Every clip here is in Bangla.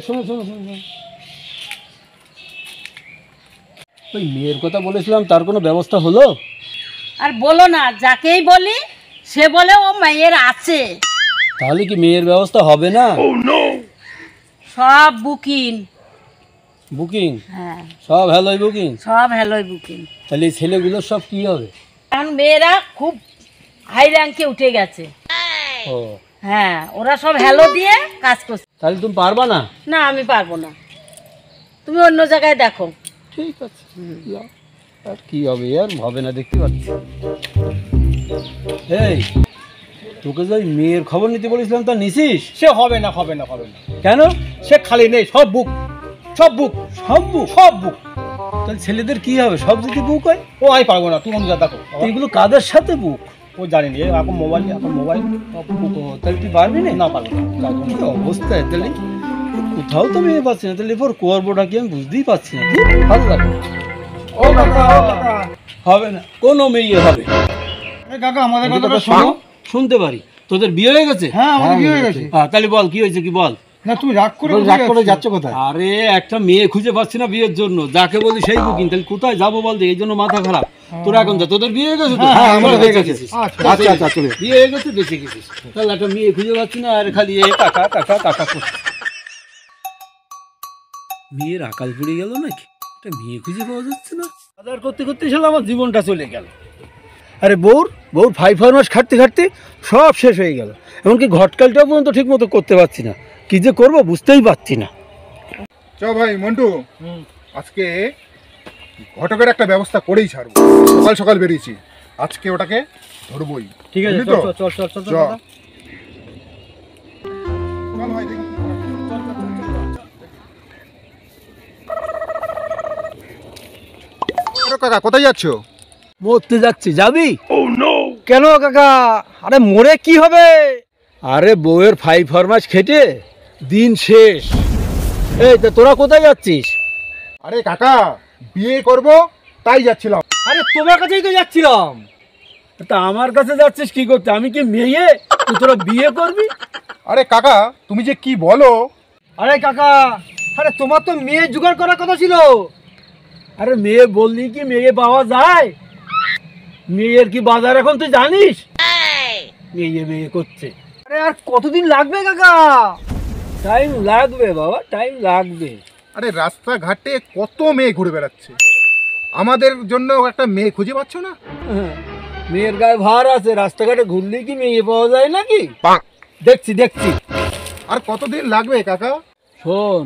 শোনো শোনো শোনো, ওই মেয়ের কথা বলেছিলাম, তার কোনো ব্যবস্থা হলো? আর বলো না, যাকেই বলি সে বলে ও মেয়ের আছে। তাহলে কি মেয়ের ব্যবস্থা হবে না? সব বুকিং। বুকিং? হ্যাঁ, সব হ্যালোই বুকিং? সব হ্যালোই বুকিং। তাহলে এই ছেলেগুলোর সব কি হবে? এখন মেয়েরা খুব হাই র্যাঙ্কে উঠে গেছে। ও হ্যাঁ, ওরা সব হ্যালো দিয়ে কাজ করছে। তাহলে তুমি পারবা না? না, আমি পারবো না, তুমি অন্য জায়গায় দেখো। ঠিক আছে, যাও। আর কি হবে, আর হবে না, দেখতে পাচ্ছি। এই তোকে যে মেয়ের খবর নিতে বলেছিলাম, তা নিছিস? সে হবে না, হবে না, হবে না। কেন? সে খালি নেই, সব বুক, সব বুক, সব বুক? সব বুক। তাহলে ছেলেদের কি হবে? সব যদি বুক হয়? ও আমি পারবো না, তুমি অন্য যা দেখো। এগুলো কাদের সাথে বুক? ও জানি না, এখন মোবাইল সব বুক। তাহলে তুই পারবি না? না, পারবো না। কি অবস্থায়, তাহলে কোথাও তো মেয়ে পাচ্ছি না, তাহলে এরপর করবোটা কি আমি বুঝতেই পারছি না। ভালো লাগে ও কাকা, ও কাকা, হবে না, কোনো মেয়ে হবে। এই কাকা আমাদের কথা কথাটা শোনো। শুনতে পারি। তোদের বিয়ে হয়ে গেছে? হ্যাঁ, আমাদের বিয়ে হয়ে গেছে। তাহলে বল কি হয়েছে, কি বল। না, তুমি রাগ করে যাচ্ছ কোথায়? আরে একটা মেয়ে খুঁজে পাচ্ছি না বিয়ের জন্য, যাকে বলি সেই বুকিং, তাহলে কোথায় যাবো বল, এই জন্য মাথা খারাপ। তোরা এখন যা, তোদের বিয়ে হয়ে গেছে তো? হ্যাঁ, আমার হয়ে গেছে। আচ্ছা আচ্ছা, চলে বিয়ে হয়ে গেছে, বেঁচে গেছিস। তাহলে একটা মেয়ে খুঁজে পাচ্ছি না, আর খালি এ টাকা টাকা টাকা করছে। মেয়ের আকাল পড়ে গেল নাকি? একটা মেয়ে খুঁজে পাওয়া যাচ্ছে না। বাজার করতে করতে সালা আমার জীবনটা চলে গেল। আরে বউর 5 মাস খাটতে খাটতে সব শেষ হয়ে গেল। এমনকি ঘটকালটাও পর্যন্ত ঠিক মতো করতে পারছি না। কি যে করবো বুঝতেই পারছি না। চ ভাই মন্টু, আজকে ঘটকের একটা ব্যবস্থা করেই ছাড়বো। সকাল সকাল বেরিয়েছি, আজকে ওটাকে ধরবই। ঠিক আছে, বুঝলি তো? চল চল চল চ। চল। চল ভাই, দেখি। আরে কাকা, কোথায় যাচ্ছ? মরতে যাচ্ছি, যাবি? কেন কাকা? আরে মরে কি হবে? আরে বউয়ের 5 মাস খেটে দিন শেষ। এই তা তোরা কোথায় যাচ্ছিস? আরে কাকা, বিয়ে করব তাই যাচ্ছিলাম। আরে তোমার কাছেই তো যাচ্ছিলাম। তা আমার কাছে যাচ্ছিস কি করতে? আমি কি মেয়ে যে তোরা বিয়ে করবি? আরে কাকা, তুমি যে কি বলো। আরে কাকা, আরে তোমার তো মেয়ে জোগাড় করার কথা ছিল। আরে মেয়ে বললি কি মেয়ে পাওয়া যায়? মেয়ের কি বাজার এখন তুই জানিস? মেয়ে করছে। আরে আর কতদিন লাগবে কাকা? টাইম লাগবে বাবা, টাইম লাগবে। আরে রাস্তাঘাটে কত মেয়ে ঘুরে বেড়াচ্ছে, আমাদের জন্য একটা মেয়ে খুঁজে পাচ্ছ না? মেয়ের গায়ে ভার আছে, রাস্তাঘাটে ঘুরলেই কি মেয়ে পাওয়া যায় নাকি? দেখছি দেখছি। আর কতদিন লাগবে কাকা? শোন,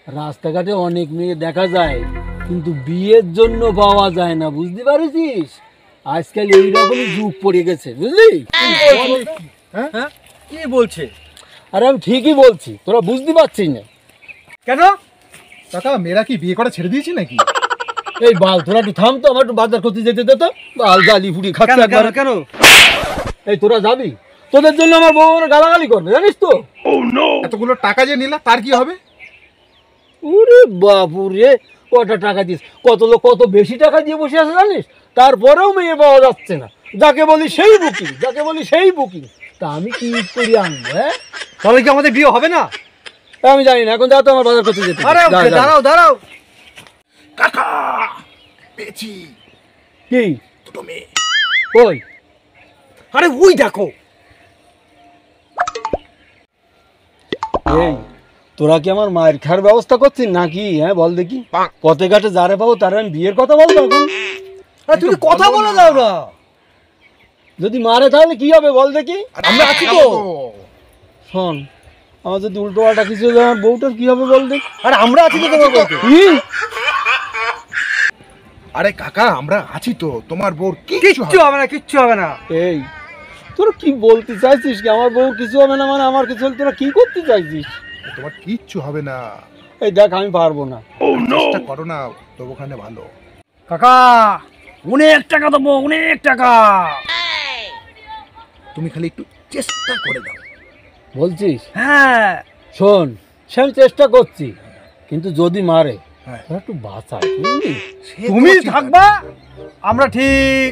রাস্তাঘাটে অনেক মেয়ে দেখা যায়, কিন্তু বিয়ের জন্য পাওয়া যায় না, বুঝতে পারছিস? আজকাল এইরকমই যুগ পড়ে গেছে, বুঝলি? হ্যাঁ, কি বলছে? আরে আমি ঠিকই বলছি, তোরা বুঝতে পারছিস না। কেন কাকা, মেয়েরা কি বিয়ে করা ছেড়ে দিয়েছি নাকি? এই বাল, তোরা একটু থাম তো, আমার একটু বাজার করতে যেতে দে তো। বাল গালি ফুটি খাচ্ছে একবার। কেন? এই তোরা যাবি? তোদের জন্য আমার বউ আমার গালাগালি করবে, জানিস তো? এতগুলো টাকা যে নিলা, তার কি হবে? ওরে বাপুরে, কটা টাকা দিস, কত লোক কত বেশি টাকা দিয়ে বসে আছে জানিস, তারপরেও মেয়ে পাওয়া যাচ্ছে না। যাকে বলি সেই বুকিং, যাকে বলি সেই বুকিং। তা আমি কি করে আনবো? হ্যাঁ, তাহলে কি আমাদের বিয়ে হবে না? আমি জানি না, এখন যাও তো আমার বাজার করতে যেতে। আরে দাঁড়াও। কাকা, পেয়েছি কি? দুটো মেয়ে। ওই আরে ওই দেখো। এই তোরা কি আমার মায়ের খাওয়ার ব্যবস্থা করছিস নাকি? হ্যাঁ বল দেখি। পথে ঘাটে যারে পাবো তারা আমি বিয়ের কথা বলবো এখন? তুমি কথা বলে দাও না। যদি মারে তাহলে কি হবে বল দেখি? আমরা আছি তো। শোন, আমার যদি উল্টো পাল্টা কিছু হলে আমার বউটার কি হবে বল দেখি? আরে আমরা আছি তো তোমার কাছে। কি? আরে কাকা, আমরা আছি তো, তোমার বোর কিচ্ছু হবে না। এই তোরা কি বলতে চাইছিস? কি আমার বউ কিছু হবে না মানে আমার কিছু হলে তোরা কি করতে চাইছিস? তোমার কিচ্ছু হবে না। এই দেখ, আমি পারবো না। চেষ্টা করো না, তবু ওখানে ভালো। কাকা, অনেক টাকা দেবো, অনেক টাকা। তুমি খালি একটু চেষ্টা করে দাও। বলছিস? হ্যাঁ, শোন, সে আমি চেষ্টা করছি, কিন্তু যদি মারে হ্যাঁ। তোরা একটু বাঁচাই, বুঝলি? তুমি থাকবা, আমরা ঠিক।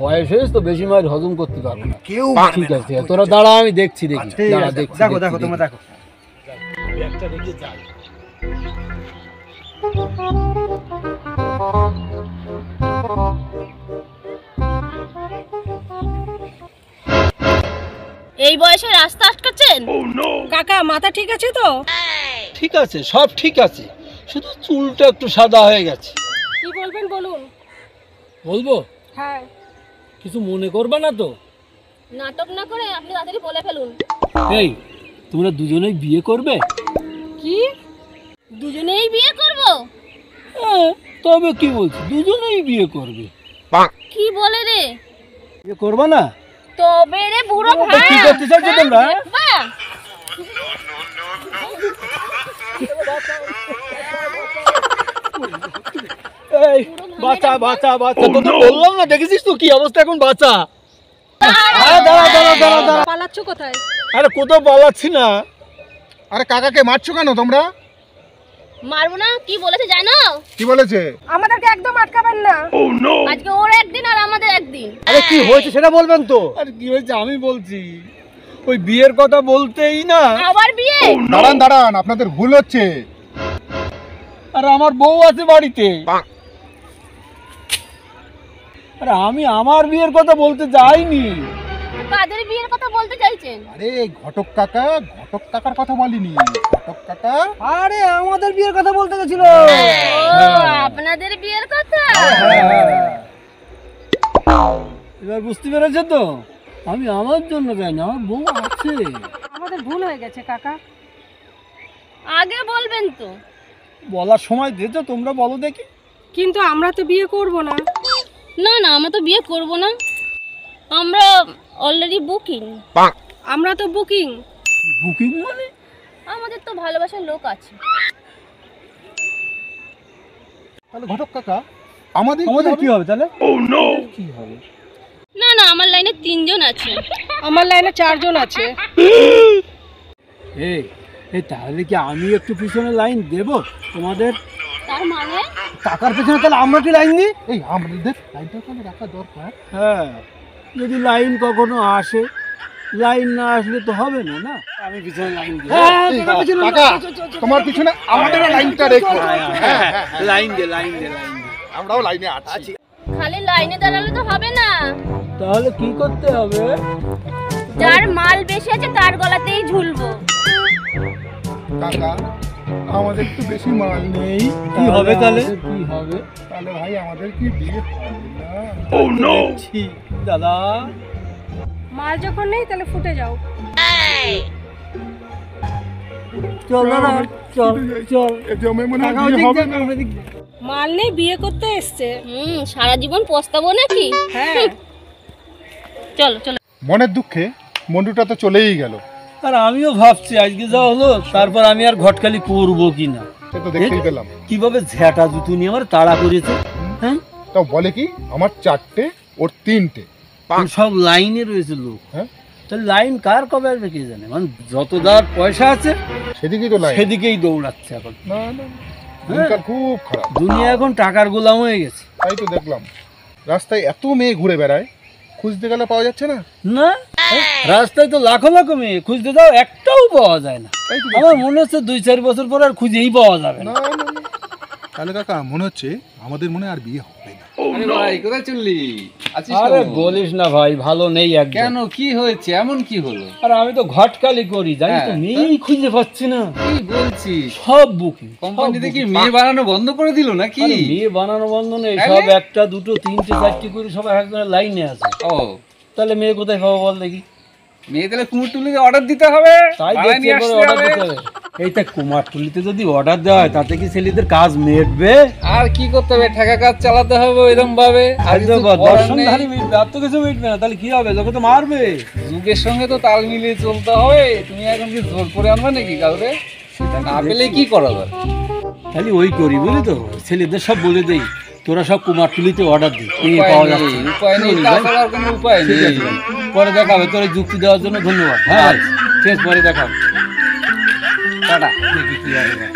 বয়স হয়েছে তো, বেশি মার হজম করতে পারবো না। কেউ ঠিক আছে, তোরা দাঁড়া, আমি দেখছি। দাঁড়া, দেখছি। দেখো তোমরা দেখো। একটা রেখে যাই। এই বয়সে রাস্তা আটকাচ্ছেন? কাকা মাথা ঠিক আছে তো? ঠিক আছে, সব ঠিক আছে, শুধু চুলটা একটু সাদা হয়ে গেছে। কি বলবেন বলুন। বলবো? হ্যাঁ। কিছু মনে করবে না তো? নাটক না করে আপনি তাড়াতাড়ি বলে ফেলুন। এই, তোমরা দুজনেই বিয়ে করবে? কি? দুজনেই বিয়ে করব? হ্যাঁ, তবে কি বলছি, দুজনেই বিয়ে করবে। কি বলে রে? বিয়ে করবে না? তবে রে বুড়ো ভাই, কি করতে চাইছো তোমরা? বাহ! এই, বাঁচা বাঁচা বাঁচা, তো বললাম না, দেখেছিস তো কি অবস্থা এখন, বাঁচা। দাঁড়া দাঁড়া দাঁড়া দাঁড়া। পালাচ্ছ কোথায়? আরে কোথাও পালাচ্ছি না। আরে কাকাকে মারছো কেন তোমরা? মারবো না, কি বলেছে জানো? কি বলেছে? আমাদেরকে একদম আটকাবেন না। আজকে ওর একদিন আর আমাদের একদিন। আরে কি হয়েছে সেটা বলবেন তো। আরে কি হয়েছে আমি বলছি, ওই বিয়ের কথা বলতেই না। আবার বিয়ে? দাঁড়ান দাঁড়ান, আপনাদের ভুল হচ্ছে। আর আমার বউ আছে বাড়িতে। আরে আমি আমার বিয়ের কথা বলতে যাইনি। কাদের বিয়ের কথা বলতে চাইছেন? আরে ঘটক কাকার কথা বলিনি, ঘটক কাকা। আরে আমাদের বিয়ের কথা বলতে গেছিল। ও, আপনাদের বিয়ের কথা। এবার বুঝতে পেরেছো তো, আমি আমার জন্য যাই না, আমার বউ আছে। আমাদের ভুল হয়ে গেছে কাকা। আগে বলবেন তো। বলার সময় দিয়েছো, তোমরা বলো দেখি। কিন্তু আমরা তো বিয়ে করব না। না না, আমরা তো বিয়ে করব না, আমরা অলরেডি বুকিং। আমরা তো বুকিং। বুকিং মানে? আমাদের তো ভালোবাসার লোক আছে। তাহলে ঘটক কাকা আমাদের কি হবে তাহলে? কি হবে? না না, আমার লাইনে 3 জন আছে। আমার লাইনে 4 জন আছে। এই এই তাহলে কি আমি একটু পিছনে লাইন দেব তোমাদের? তার মানে কাকার পেছনে তাহলে আমরা কি লাইন দিই? এই আমাদের লাইনটা তাহলে রাখা দরকার। হ্যাঁ, যদি লাইন কখনো আসে, লাইন না আসলে তো হবে না। না, আমি পিছনে লাইন দিই। এই, কাকা তোমার পিছনে আমাদের লাইনটা রেখো। লাইন দে লাইন দে লাইন দে। আমরাও লাইনে আছি। খালি লাইনে দাঁড়ালে তো হবে না, তাহলে কি করতে হবে? যার মাল বেশি আছে তার গলাতেই ঝুলবো। কাকা আমাদের তো বেশি মাল নেই, কি হবে তাহলে? কি হবে? তাহলে ভাই আমাদের কি বিয়ে হবে না? দেখছি, দাদা। মাল যখন নেই তাহলে ফুটে যাও। চল দাদা, চল চল। এ জমে মনে হয় বিয়ে হবে না। মাল নেই, বিয়ে করতে এসছে। সারা জীবন পস্তাবো নাকি? হ্যাঁ। চলো চলো। মনের দুঃখে মন্টুটা তো চলেই গেল। আর আমিও ভাবছি আজকে যা হলো, তারপর আমি আর ঘটকালি করবো কিনা। সে তো দেখতেই পেলাম। কিভাবে ঝ্যাটা জুতো নিয়ে আমার তাড়া করেছে। হ্যাঁ, তাও বলে কি আমার 4টে ওর 3টে। সব লাইনে রয়েছে লোক। হ্যাঁ, তাহলে লাইন কার কবে আসবে কে জানে। মানে যত যার পয়সা আছে সেদিকেই তো লাইন। সেদিকেই দৌড়াচ্ছে এখন। না না, দিনকাল খুব খারাপ। দুনিয়া এখন টাকার গোলাম হয়ে গেছে। তাই তো দেখলাম রাস্তায় এত মেয়ে ঘুরে বেড়ায়, খুঁজতে গেলে পাওয়া যাচ্ছে না। না, রাস্তায় তো লাখো লাখো মেয়ে, খুঁজতে যাও একটাও পাওয়া যায় না। তাই তো আমার মনে হচ্ছে 2-4 বছর পর আর খুঁজেই পাওয়া যাবে না না। না, না। তাহলে কাকা মনে হচ্ছে আমাদের মনে আর বিয়ে হবে না। আরে ভাই কোথায় চললি? আছিস আরে কেমন? বলিস না ভাই, ভালো নেই একদম। কেন, কি হয়েছে, এমন কি হলো? আর আমি তো ঘটকালি করি, জানিস তো, হ্যাঁ, মেয়েই খুঁজে পাচ্ছি না। কি বলছিস? সব বুকিং। কোম্পানিতে কি মেয়ে বানানো বন্ধ করে দিল নাকি? মেয়ে বানানো বন্ধ নেই, তাহলে? সব 1টা 2টো 3টে 4টে করে সব একজনের লাইনে আছে। ও, তাহলে মেয়ে কোথায় পাবো বল দেখি? মেয়ে তাহলে কুমোরটুলিতে অর্ডার দিতে হবে, তাই বানায় দেখছি নিয়ে এবারে আসতে অর্ডার হবে। দিতে হবে। এইটা কুমারটুলিতে যদি অর্ডার দেওয়া হয়, তাতে কি ছেলেদের কাজ মেটবে? আর কি করতে হবে, ঠেকা কাজ চালাতে হবে এরকম ভাবে। আর কিছু করার নেই। দর্শনধারী মিটবে, আর তো কিছু মিটবে না। তাহলে কি হবে, লোকে তো মারবে। যুগের সঙ্গে তো তাল মিলিয়ে চলতে হবে। তুমি এখন কি জোর করে আনবে নাকি কাউরে? না পেলে কি করা যাবে? খালি ওই করি, বুঝলি তো, ছেলেদের সব বলে দেই, তোরা সব কুমারটুলিতে অর্ডার দিই, এই পাওয়া যাচ্ছে না। উপায় নেই, তাছাড়া আর কোনো উপায় ঠিক নেই। আছে, পরে দেখা হবে। তোর এই যুক্তি দেওয়ার জন্য ধন্যবাদ। হ্যাঁ, ঠিক আছে, পরে দেখা হবে। টাটা। দেখি কি হবে।